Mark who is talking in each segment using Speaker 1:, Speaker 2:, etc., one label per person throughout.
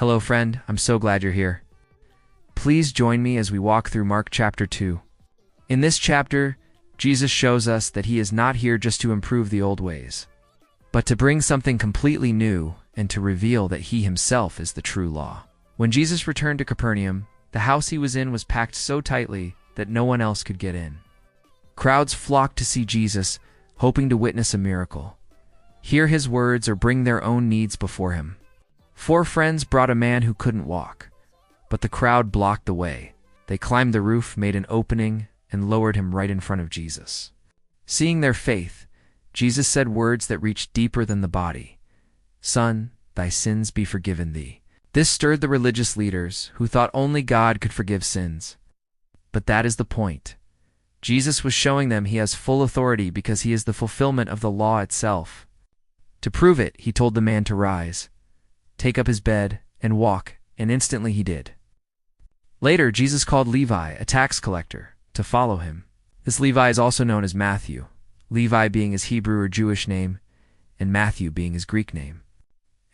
Speaker 1: Hello, friend. I'm so glad you're here. Please join me as we walk through Mark chapter 2. In this chapter, Jesus shows us that he is not here just to improve the old ways, but to bring something completely new and to reveal that he himself is the true law. When Jesus returned to Capernaum, the house he was in was packed so tightly that no one else could get in. Crowds flocked to see Jesus, hoping to witness a miracle, hear his words, or bring their own needs before him. 4 friends brought a man who couldn't walk, but the crowd blocked the way. They climbed the roof, made an opening, and lowered him right in front of Jesus. Seeing their faith, Jesus said words that reached deeper than the body. "Son, thy sins be forgiven thee." This stirred the religious leaders, who thought only God could forgive sins. But that is the point. Jesus was showing them he has full authority because he is the fulfillment of the law itself. To prove it, he told the man to rise, take up his bed, and walk, and instantly he did. Later, Jesus called Levi, a tax collector, to follow him. This Levi is also known as Matthew, Levi being his Hebrew or Jewish name, and Matthew being his Greek name.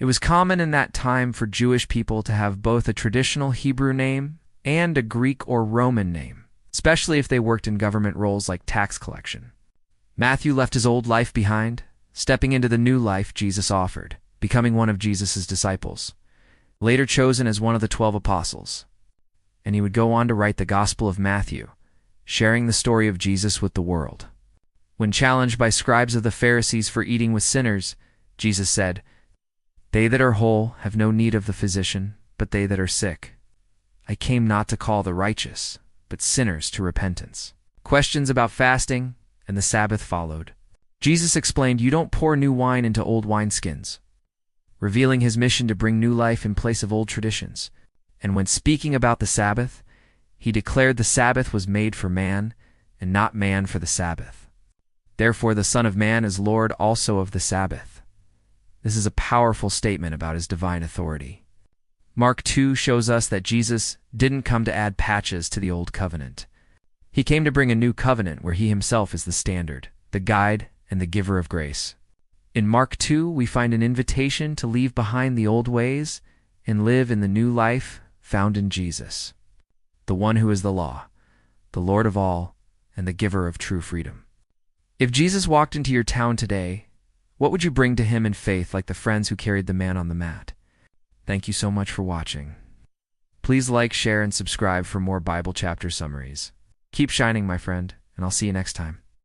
Speaker 1: It was common in that time for Jewish people to have both a traditional Hebrew name and a Greek or Roman name, especially if they worked in government roles like tax collection. Matthew left his old life behind, stepping into the new life Jesus offered, becoming one of Jesus' disciples, later chosen as one of the 12 apostles. And he would go on to write the Gospel of Matthew, sharing the story of Jesus with the world. When challenged by scribes of the Pharisees for eating with sinners, Jesus said, "They that are whole have no need of the physician, but they that are sick. I came not to call the righteous, but sinners to repentance." Questions about fasting and the Sabbath followed. Jesus explained, "You don't pour new wine into old wineskins," revealing his mission to bring new life in place of old traditions. And when speaking about the Sabbath, he declared the Sabbath was made for man, and not man for the Sabbath. Therefore the Son of Man is Lord also of the Sabbath. This is a powerful statement about his divine authority. Mark 2 shows us that Jesus didn't come to add patches to the old covenant. He came to bring a new covenant where he himself is the standard, the guide, and the giver of grace. In Mark 2, we find an invitation to leave behind the old ways and live in the new life found in Jesus, the one who is the law, the Lord of all, and the giver of true freedom. If Jesus walked into your town today, what would you bring to him in faith like the friends who carried the man on the mat? Thank you so much for watching. Please like, share, and subscribe for more Bible chapter summaries. Keep shining, my friend, and I'll see you next time.